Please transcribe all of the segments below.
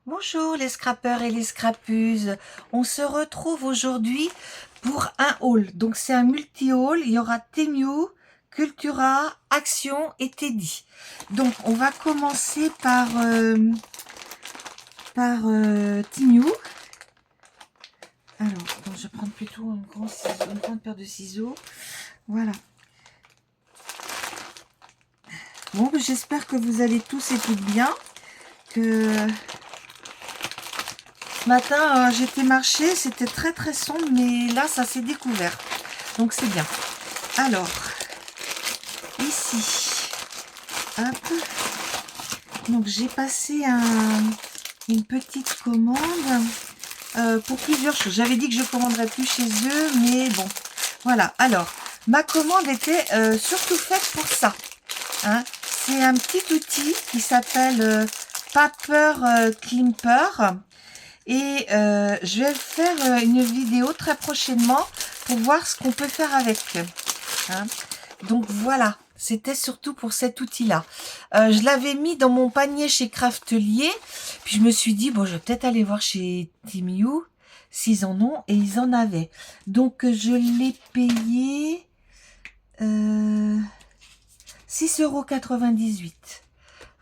Bonjour les scrappeurs et les scrappeuses. On se retrouve aujourd'hui pour un haul. Donc c'est un multi-haul. Il y aura Temu, Cultura, Action et Teddy. Donc on va commencer par Temu. Alors, bon, je vais prendre plutôt une grande paire de ciseaux. Voilà. Bon, j'espère que vous allez tous et toutes bien. Que ce matin, j'étais marcher, c'était très très sombre, mais là, ça s'est découvert. Donc c'est bien. Alors, ici, hop. Donc j'ai passé une petite commande pour plusieurs choses. J'avais dit que je commanderais plus chez eux, mais bon, voilà. Alors, ma commande était surtout faite pour ça. Hein. C'est un petit outil qui s'appelle Paper Clipper. Et je vais faire une vidéo très prochainement pour voir ce qu'on peut faire avec. Hein. Donc voilà, c'était surtout pour cet outil-là. Je l'avais mis dans mon panier chez Craftelier. Puis je me suis dit, bon, je vais peut-être aller voir chez Temu s'ils en ont. Et ils en avaient. Donc je l'ai payé 6,98 €.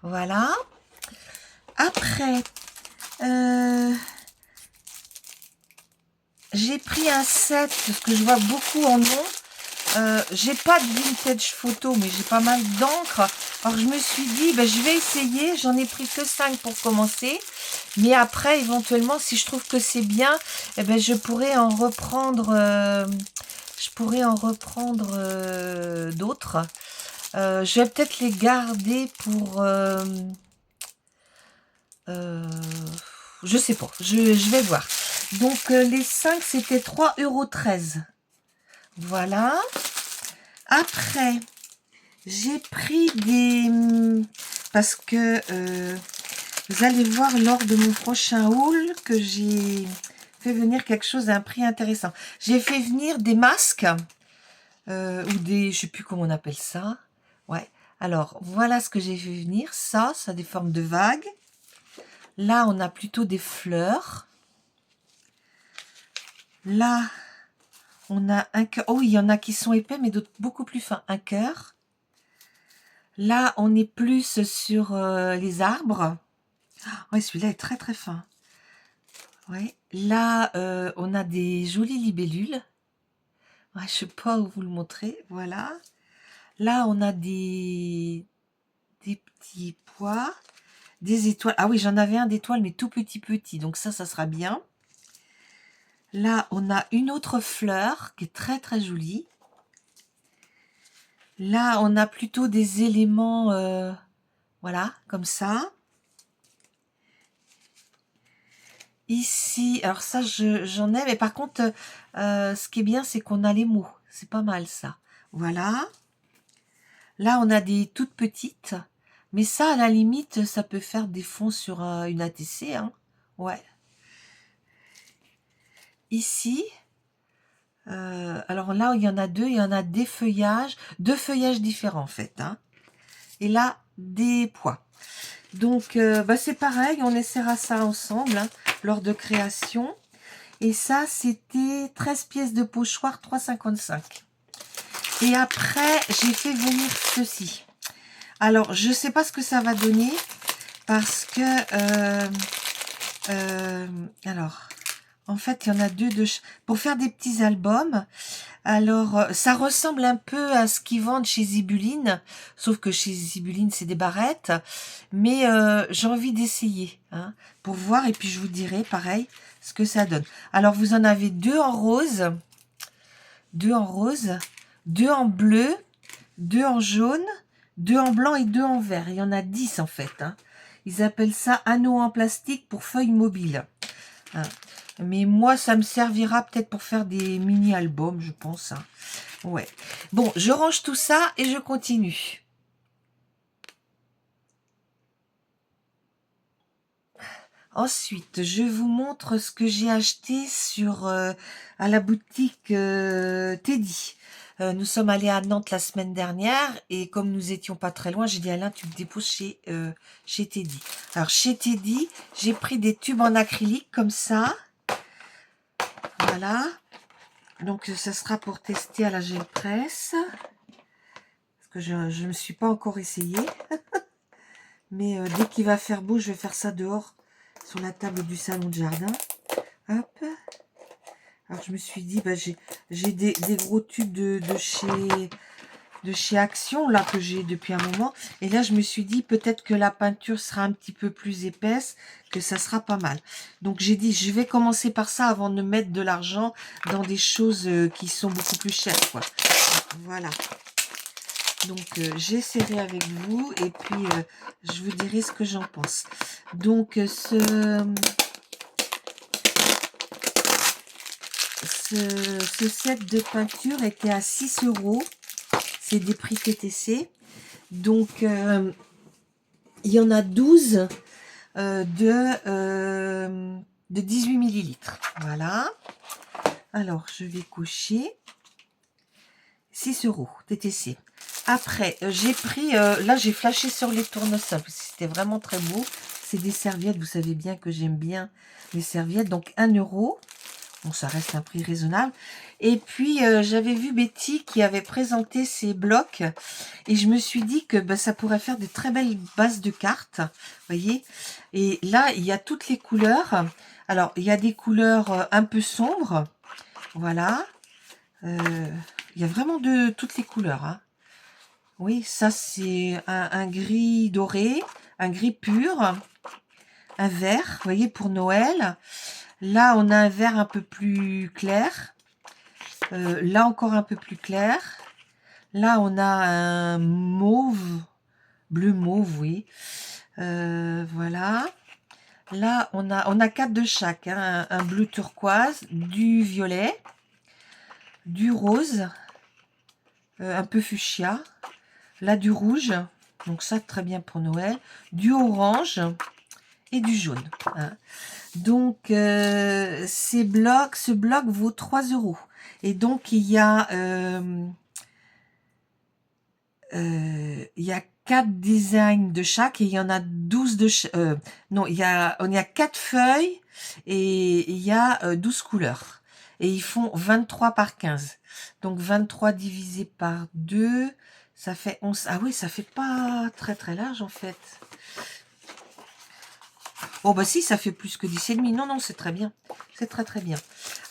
Voilà. Après, j'ai pris un set, parce que je vois beaucoup en ont. J'ai pas de vintage photo, mais j'ai pas mal d'encre. Alors je me suis dit, ben, je vais essayer. J'en ai pris que 5 pour commencer. Mais après, éventuellement, si je trouve que c'est bien, eh ben, je pourrais en reprendre, d'autres. Je vais peut-être les garder pour... je sais pas, je vais voir. Donc les 5 c'était 3,13 €. Voilà. Après, j'ai pris des... Parce que vous allez voir lors de mon prochain haul que j'ai fait venir quelque chose à un prix intéressant. J'ai fait venir des masques, ou des... je sais plus comment on appelle ça. Ouais. Alors, voilà ce que j'ai fait venir. Ça a des formes de vagues. Là, on a plutôt des fleurs. Là, on a un cœur. Oh oui, il y en a qui sont épais, mais d'autres beaucoup plus fins. Un cœur. Là, on est plus sur les arbres. Ouais, celui-là est très très fin. Ouais. Là, on a des jolies libellules. Ouais, je sais pas où vous le montrer. Voilà. Là, on a des petits pois, des étoiles. Ah oui, j'en avais un d'étoiles, mais tout petit. Donc ça sera bien. Là, on a une autre fleur qui est très très jolie. Là, on a plutôt des éléments, voilà, comme ça. Ici, alors ça, j'en ai, mais par contre, ce qui est bien, c'est qu'on a les mots. C'est pas mal, ça. Voilà. Là, on a des toutes petites. Mais ça, à la limite, ça peut faire des fonds sur une ATC. Hein. Ouais. Ici, alors là, il y en a deux. Il y en a des feuillages. Deux feuillages différents, en fait. Hein. Et là, des pois. Donc, bah, c'est pareil. On essaiera ça ensemble hein, lors de création. Et ça, c'était 13 pièces de pochoir, 3,55 €. Et après, j'ai fait venir ceci. Alors, je ne sais pas ce que ça va donner parce que... alors, en fait, il y en a deux pour faire des petits albums. Alors, ça ressemble un peu à ce qu'ils vendent chez Zibuline, sauf que chez Zibuline, c'est des barrettes. Mais j'ai envie d'essayer hein, pour voir et puis je vous dirai, pareil, ce que ça donne. Alors, vous en avez deux en rose, deux en bleu, deux en jaune, deux en blanc et deux en vert. Il y en a 10 en fait. Hein. Ils appellent ça anneau en plastique pour feuilles mobiles. Hein. Mais moi, ça me servira peut-être pour faire des mini-albums, je pense. Hein. Ouais. Bon, je range tout ça et je continue. Ensuite, je vous montre ce que j'ai acheté à la boutique Teddy. Nous sommes allés à Nantes la semaine dernière et comme nous étions pas très loin, j'ai dit Alain, tu me déposes chez Teddy. Alors chez Teddy, j'ai pris des tubes en acrylique comme ça. Voilà. Donc ça sera pour tester à la gel presse. Parce que je ne me suis pas encore essayé. Mais dès qu'il va faire beau, je vais faire ça dehors sur la table du salon de jardin. Hop. Alors je me suis dit, bah, j'ai des gros tubes de chez Action, là, que j'ai depuis un moment. Et là, je me suis dit, peut-être que la peinture sera un petit peu plus épaisse, que ça sera pas mal. Donc j'ai dit, je vais commencer par ça avant de mettre de l'argent dans des choses qui sont beaucoup plus chères, quoi. Voilà. Donc j'essaierai avec vous et puis je vous dirai ce que j'en pense. Donc ce set de peinture était à 6 €. C'est des prix TTC. Donc il y en a 12 de 18 millilitres. Voilà. Alors je vais cocher 6 € TTC. Après, j'ai pris, là j'ai flashé sur les tournesols, parce que c'était vraiment très beau. C'est des serviettes, vous savez bien que j'aime bien les serviettes, donc 1 €. Bon, ça reste un prix raisonnable. Et puis, j'avais vu Betty qui avait présenté ses blocs, et je me suis dit que bah, ça pourrait faire de très belles bases de cartes, voyez. Et là, il y a toutes les couleurs. Alors, il y a des couleurs un peu sombres, voilà. Il y a vraiment de toutes les couleurs, hein. Oui, ça c'est un gris doré, un gris pur, un vert, vous voyez, pour Noël. Là, on a un vert un peu plus clair. Là, encore un peu plus clair. Là, on a un mauve, bleu mauve, oui. Voilà. Là, on a 4 de chaque, hein. Un bleu turquoise, du violet, du rose, un peu fuchsia. Là, du rouge, donc ça, très bien pour Noël. Du orange et du jaune, hein. Donc, ce bloc vaut 3 €. Et donc, il y a 4 designs de chaque et il y en a 12 de non, on y a 4 feuilles et il y a 12 couleurs. Et ils font 23 par 15. Donc 23 divisé par 2, ça fait 11. Ah oui, ça fait pas très très large en fait. Oh bah si, ça fait plus que 10,5. Non, non, c'est très bien. C'est très très bien.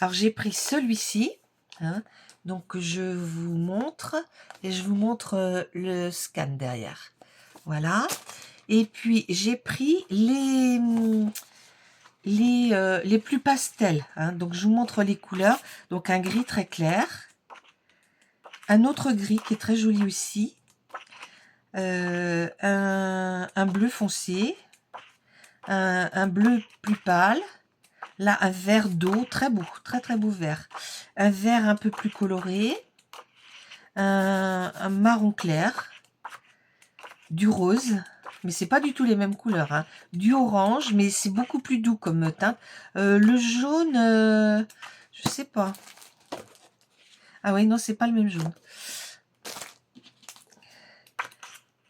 Alors j'ai pris celui-ci, hein. Donc je vous montre et je vous montre le scan derrière. Voilà. Et puis j'ai pris les plus pastels, hein. Donc je vous montre les couleurs. Donc un gris très clair, un autre gris qui est très joli aussi, un bleu foncé, un bleu plus pâle. Là, un vert d'eau, très beau, très très beau vert. Un vert un peu plus coloré, un marron clair, du rose, mais c'est pas du tout les mêmes couleurs, hein. Du orange, mais c'est beaucoup plus doux comme teinte. Le jaune, je sais pas. Ah oui, non, c'est pas le même jaune.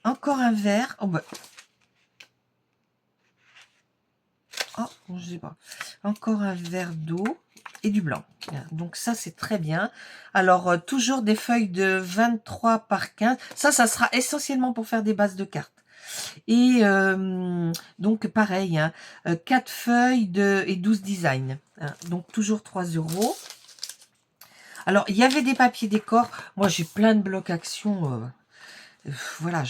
Encore un vert. Oh, bah. Oh, je sais pas. Encore un vert d'eau et du blanc. Donc ça, c'est très bien. Alors, toujours des feuilles de 23 par 15. Ça sera essentiellement pour faire des bases de cartes. Et donc, pareil, hein, 4 feuilles et 12 designs. Hein, donc, toujours 3 €. Alors, il y avait des papiers décor. Moi, j'ai plein de blocs action. Voilà,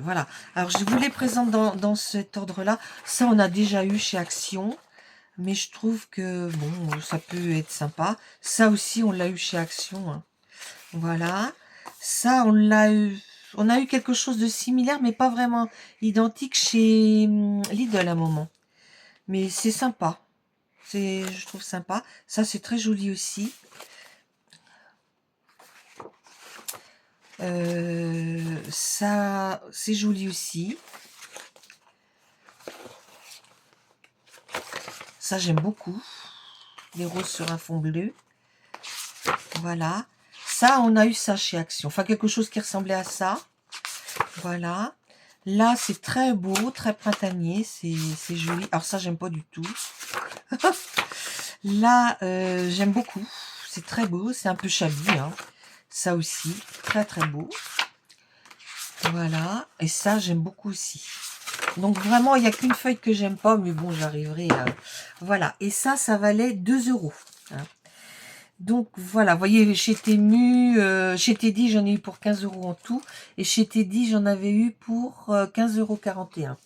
voilà. Alors, je vous les présente dans cet ordre-là. Ça, on a déjà eu chez Action. Mais je trouve que, bon, ça peut être sympa. Ça aussi, on l'a eu chez Action, hein. Voilà. Ça, on a eu quelque chose de similaire, mais pas vraiment identique chez Lidl à un moment. Mais c'est sympa. Je trouve sympa. Ça, c'est très joli aussi. Ça, c'est joli aussi. Ça, j'aime beaucoup. Les roses sur un fond bleu. Voilà. ça, on a eu ça chez Action. Enfin, quelque chose qui ressemblait à ça. Voilà. Là, c'est très beau, très printanier. C'est joli. Alors ça, j'aime pas du tout. Là, j'aime beaucoup. C'est très beau. C'est un peu chablis, hein. Ça aussi, très très beau. Voilà. Et ça, j'aime beaucoup aussi. Donc vraiment, il n'y a qu'une feuille que j'aime pas, mais bon, j'arriverai à... Voilà. Et ça valait 2 €. Hein. Donc voilà, vous voyez, chez Temu, chez Teddy, j'en ai eu pour 15 € en tout. Et chez Teddy, j'en avais eu pour 15,41 €.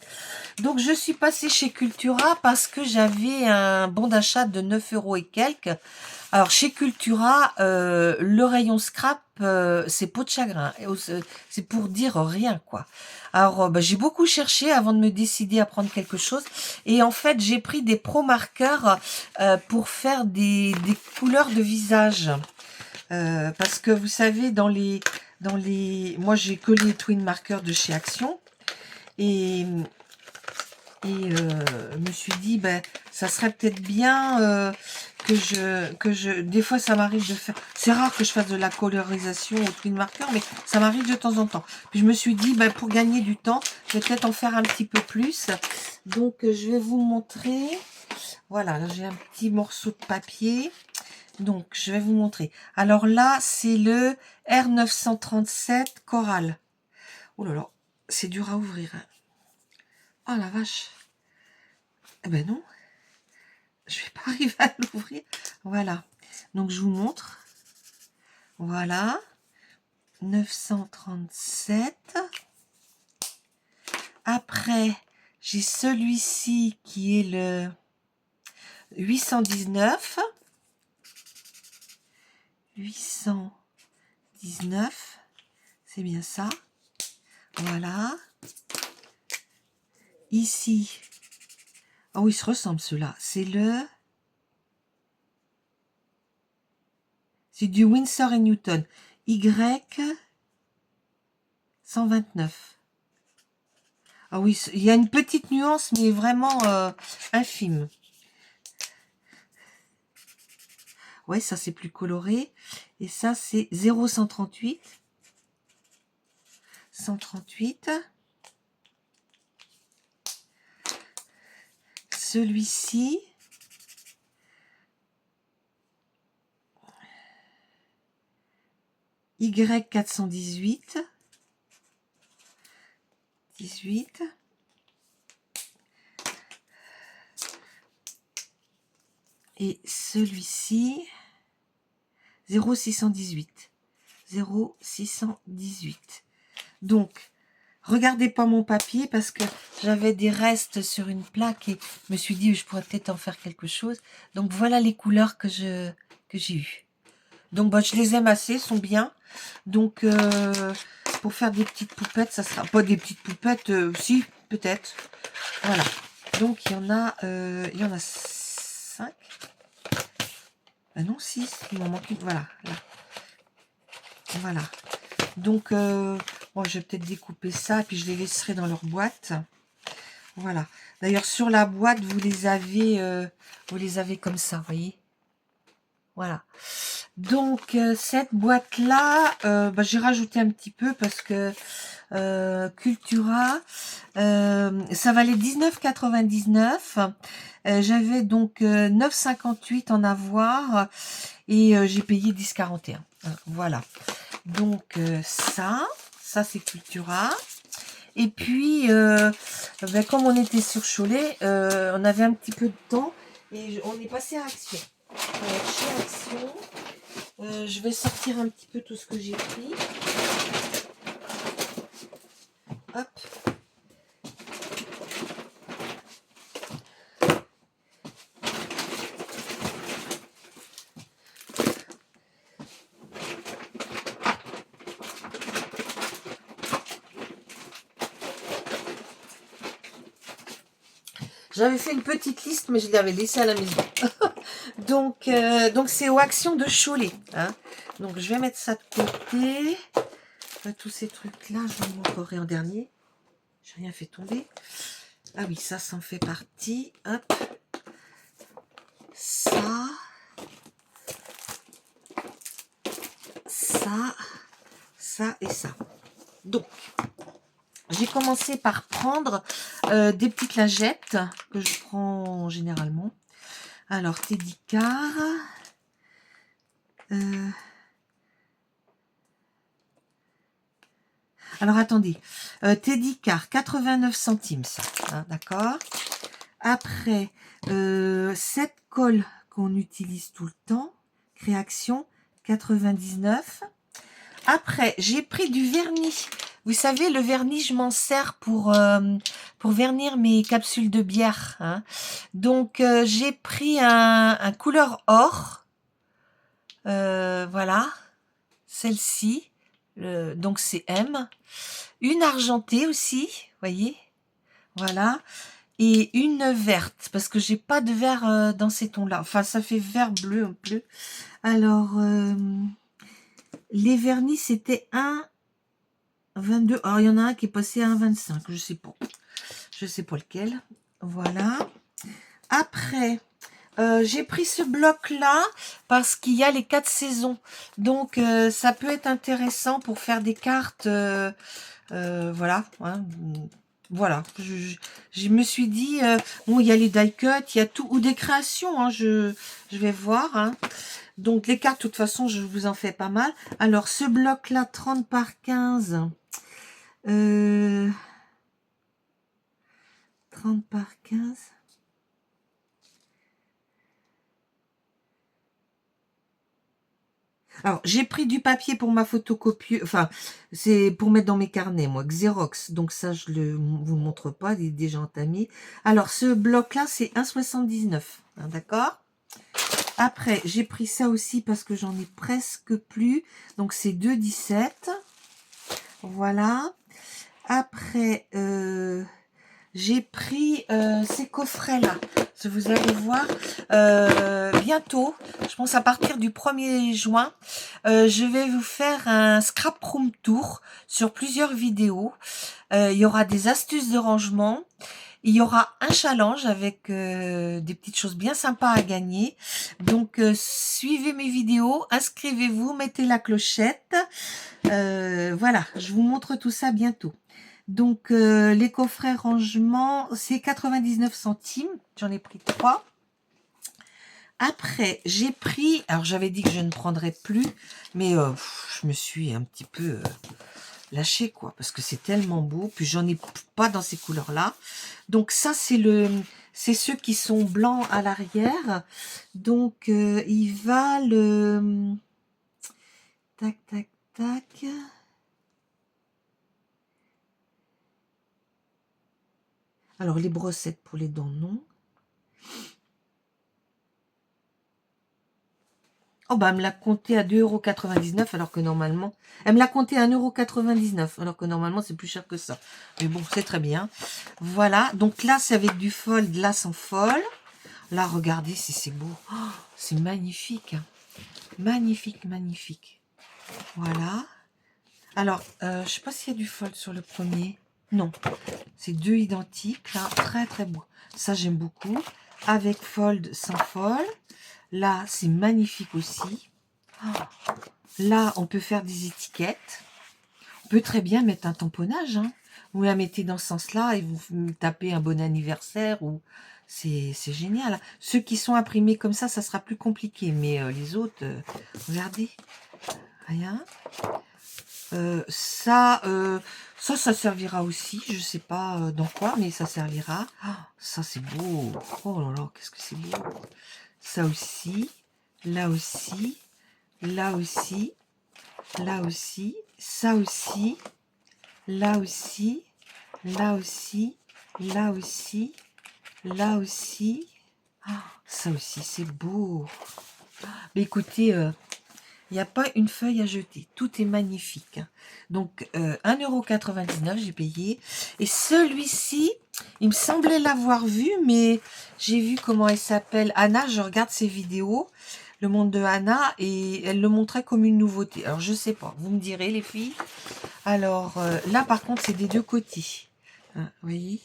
Donc je suis passée chez Cultura parce que j'avais un bon d'achat de 9 € et quelques. Alors chez Cultura, le rayon scrap, c'est peau de chagrin. C'est pour dire rien, quoi. Alors bah, j'ai beaucoup cherché avant de me décider à prendre quelque chose. Et en fait, j'ai pris des pro marqueurs pour faire des couleurs de visage. Parce que vous savez, moi j'ai que les twin marqueurs de chez Action. Et me suis dit, ben, ça serait peut-être bien des fois ça m'arrive de faire, c'est rare que je fasse de la colorisation au twin marker, mais ça m'arrive de temps en temps. Puis je me suis dit, ben, pour gagner du temps, je vais peut-être en faire un petit peu plus. Donc je vais vous montrer. Voilà, là j'ai un petit morceau de papier. Donc je vais vous montrer. Alors là, c'est le R937 Coral. Oh là là, c'est dur à ouvrir. Hein. Oh la vache. Eh ben non, je vais pas arriver à l'ouvrir. Voilà. Donc je vous montre. Voilà. 937. Après, j'ai celui-ci qui est le 819. 819. C'est bien ça. Voilà. Ici. Oh, ils se ressemblent ceux-là. C'est du Winsor et Newton. Y 129. Ah oui, il y a une petite nuance, mais vraiment infime. Ouais, ça c'est plus coloré. Et ça c'est 0,138. 138. Celui-ci. Y 418. 18. Et celui-ci, 0,618. 0,618. Donc, regardez pas mon papier parce que j'avais des restes sur une plaque et je me suis dit je pourrais peut-être en faire quelque chose. Donc, voilà les couleurs que j'ai eues. Donc, bah, je les aime assez, sont bien. Donc, pour faire des petites poupettes, ça sera pas des petites poupettes, si, peut-être. Voilà. Donc, il y en a 5. Ah non, 6. Il m'en manque une. Voilà. Là. Voilà. Donc, bon, je vais peut-être découper ça, puis je les laisserai dans leur boîte. Voilà. D'ailleurs, sur la boîte, vous les avez comme ça, vous voyez. Voilà. Donc, cette boîte-là, bah, j'ai rajouté un petit peu parce que Cultura, ça valait 19,99. J'avais donc 9,58 en avoir et j'ai payé 10,41. Voilà. Donc, ça c'est Cultura. Et puis, ben, comme on était sur Cholet, on avait un petit peu de temps et on est passé à Action. Chez Action, je vais sortir un petit peu tout ce que j'ai pris. Hop. J'avais fait une petite liste, mais je l'avais laissée à la maison. donc c'est aux Actions de Cholet. Hein. Donc, je vais mettre ça de côté. Tous ces trucs-là, je vous montrerai en dernier. J'ai rien fait tomber. Ah oui, ça en fait partie. Hop. Ça. ça et ça. Donc, j'ai commencé par prendre des petites lingettes que je prends généralement. Alors, Teddy Car. Alors, attendez. Teddy Car, 89 centimes, ça. Hein, d'accord. Après, cette colle qu'on utilise tout le temps, Créaction, 99. Après, j'ai pris du vernis. Vous savez, le vernis, je m'en sers pour vernir mes capsules de bière. Hein. Donc, j'ai pris un couleur or. Voilà. Celle-ci. Donc, c'est M. Une argentée aussi, voyez. Voilà. Et une verte, parce que j'ai pas de vert dans ces tons-là. Enfin, ça fait vert bleu un peu. Alors, les vernis, c'était 1,22. Alors, il y en a un qui est passé à 1,25. Je sais pas. Je sais pas lequel. Voilà. Après, j'ai pris ce bloc-là parce qu'il y a les 4 saisons. Donc, ça peut être intéressant pour faire des cartes. Voilà. Hein. Voilà. Je me suis dit, bon, il y a les die cut, il y a tout. Ou des créations. Hein, je vais voir. Hein. Donc, les cartes, de toute façon, je vous en fais pas mal. Alors, ce bloc-là, 30 par 15. 30 par 15. Alors, j'ai pris du papier pour ma photocopieuse. Enfin, c'est pour mettre dans mes carnets, moi. Xerox. Donc, ça, je ne vous le montre pas. Il est déjà entamé. Alors, ce bloc-là, c'est 1,79. Hein, d'accord? Après, j'ai pris ça aussi parce que j'en ai presque plus. Donc, c'est 2,17. Voilà. Après, j'ai pris ces coffrets-là. Vous allez voir, bientôt, je pense à partir du 1er juin, je vais vous faire un scrap room tour sur plusieurs vidéos. Il y aura des astuces de rangement. Il y aura un challenge avec des petites choses bien sympas à gagner. Donc, suivez mes vidéos, inscrivez-vous, mettez la clochette. Voilà, je vous montre tout ça bientôt. Donc, les coffrets rangement, c'est 99 centimes. J'en ai pris 3. Après, j'ai pris... Alors, j'avais dit que je ne prendrais plus, mais je me suis un petit peu lâchée, quoi, parce que c'est tellement beau. Puis, j'en ai pas dans ces couleurs-là. Donc, ça, c'est ceux qui sont blancs à l'arrière. Donc, il va le... Tac, tac, tac... Alors, les brossettes pour les dents, non. Oh, bah, elle me l'a compté à 2,99 € alors que normalement... Elle me l'a compté à 1,99 € alors que normalement, c'est plus cher que ça. Mais bon, c'est très bien. Voilà. Donc là, c'est avec du fold, là, sans fold. Là, regardez si c'est beau. Oh, c'est magnifique. Hein. Magnifique, magnifique. Voilà. Alors, je sais pas s'il y a du fold sur le premier. Non. C'est deux identiques. Là, très, très beau. Ça, j'aime beaucoup. Avec fold, sans fold. Là, c'est magnifique aussi. Oh. Là, on peut faire des étiquettes. On peut très bien mettre un tamponnage. Hein. Vous la mettez dans ce sens-là et vous tapez un bon anniversaire. Ou c'est génial. Ceux qui sont imprimés comme ça sera plus compliqué. Mais les autres, regardez. Rien. Ça servira aussi. Je sais pas dans quoi, mais ça servira. Oh, ça, c'est beau. Oh là là, qu'est-ce que c'est beau. Ça aussi, là aussi, là aussi, là aussi, ça aussi, là aussi, là aussi, là aussi, là aussi. Ah, ça aussi, c'est beau. Mais écoutez, il n'y a pas une feuille à jeter. Tout est magnifique. Hein. Donc, 1,99 € j'ai payé. Et celui-ci, il me semblait l'avoir vu, mais j'ai vu comment elle s'appelle. Anna, je regarde ses vidéos, le monde de Anna, et elle le montrait comme une nouveauté. Alors, je sais pas. Vous me direz, les filles. Alors, là, par contre, c'est des deux côtés. Hein, vous voyez?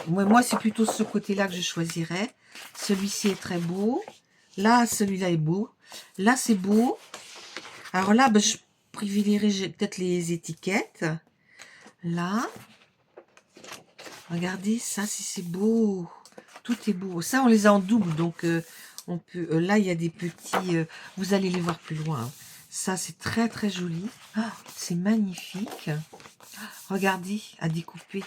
Moi, c'est plutôt ce côté-là que je choisirais. Celui-ci est très beau. Là, celui-là est beau. Là, c'est beau. Alors là, ben, je privilégierais peut-être les étiquettes. Là. Regardez, ça, si c'est beau. Tout est beau. Ça, on les a en double, donc on peut... là, il y a des petits... vous allez les voir plus loin. Hein. Ça, c'est très, très joli. Ah, c'est magnifique. Regardez, à découper.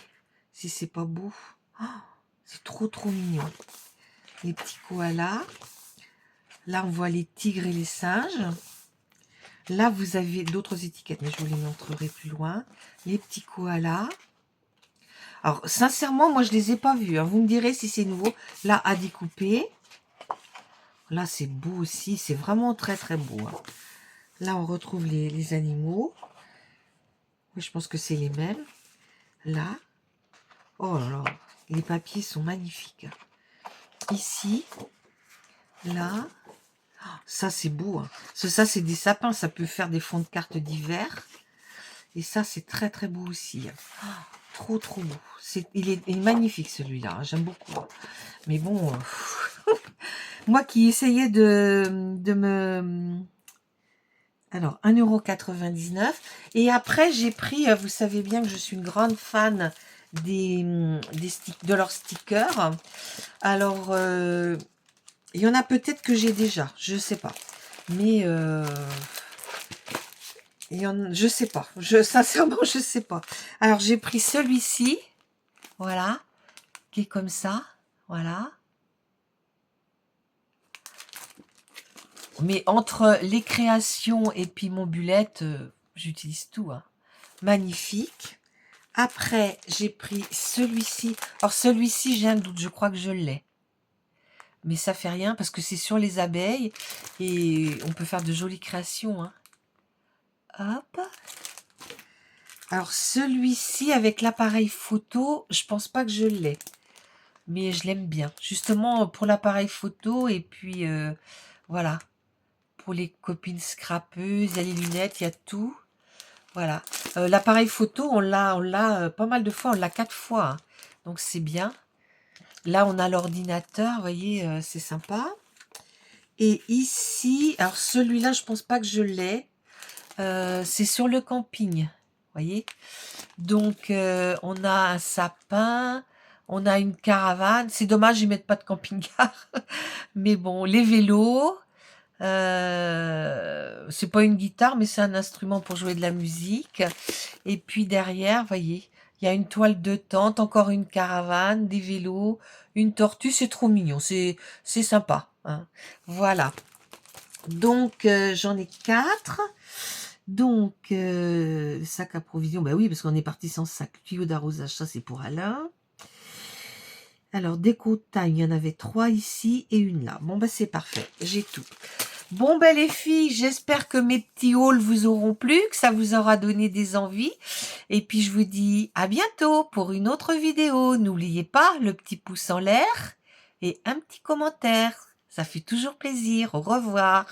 Si c'est pas beau. Ah, c'est trop, trop mignon. Les petits koalas. Là, on voit les tigres et les singes. Là, vous avez d'autres étiquettes, mais je vous les montrerai plus loin. Les petits koalas. Alors, sincèrement, moi, je les ai pas vus. Hein. Vous me direz si c'est nouveau. Là, à découper. Là, c'est beau aussi. C'est vraiment très, très beau. Hein. Là, on retrouve les animaux. Oui, je pense que c'est les mêmes. Là. Oh là là. Les papiers sont magnifiques. Ici. Là. Ça, c'est beau. Hein. Ça, c'est des sapins. Ça peut faire des fonds de cartes d'hiver. Et ça, c'est très, très beau aussi. Hein. Trop, trop beau. Il est magnifique, celui-là. Hein. J'aime beaucoup. Hein. Mais bon... moi qui essayais de me... Alors, 1,99 €. Et après, j'ai pris... vous savez bien que je suis une grande fan de leurs stickers. Alors... il y en a peut-être que j'ai déjà, je sais pas. Mais je sais pas. Sincèrement, je sais pas. Alors, j'ai pris celui-ci. Voilà. Qui est comme ça. Voilà. Mais entre les créations et puis mon bullet, j'utilise tout. Hein. Magnifique. Après, j'ai pris celui-ci. Alors, celui-ci, j'ai un doute. Je crois que je l'ai. Mais ça fait rien parce que c'est sur les abeilles et on peut faire de jolies créations. Hein. Hop. Alors celui-ci avec l'appareil photo, je pense pas que je l'ai. Mais je l'aime bien. Justement pour l'appareil photo et puis voilà. Pour les copines scrapeuses, il y a les lunettes, il y a tout. Voilà. L'appareil photo, on l'a pas mal de fois, on l'a 4 fois. Hein. Donc c'est bien. Là, on a l'ordinateur, vous voyez, c'est sympa. Et ici, alors celui-là, je pense pas que je l'ai. C'est sur le camping, vous voyez. Donc, on a un sapin, on a une caravane. C'est dommage, ils mettent pas de camping-car. Mais bon, les vélos. C'est pas une guitare, mais c'est un instrument pour jouer de la musique. Et puis derrière, vous voyez, il y a une toile de tente, encore une caravane, des vélos, une tortue. C'est trop mignon, c'est sympa. Hein. Voilà. Donc, j'en ai 4. Donc, sac à provision, bah oui, parce qu'on est parti sans sac. Tuyau d'arrosage, ça c'est pour Alain. Alors, déco taille, il y en avait 3 ici et une là. Bon, bah c'est parfait, j'ai tout. Bon, ben les filles, j'espère que mes petits hauls vous auront plu, que ça vous aura donné des envies. Et puis, je vous dis à bientôt pour une autre vidéo. N'oubliez pas le petit pouce en l'air et un petit commentaire. Ça fait toujours plaisir. Au revoir.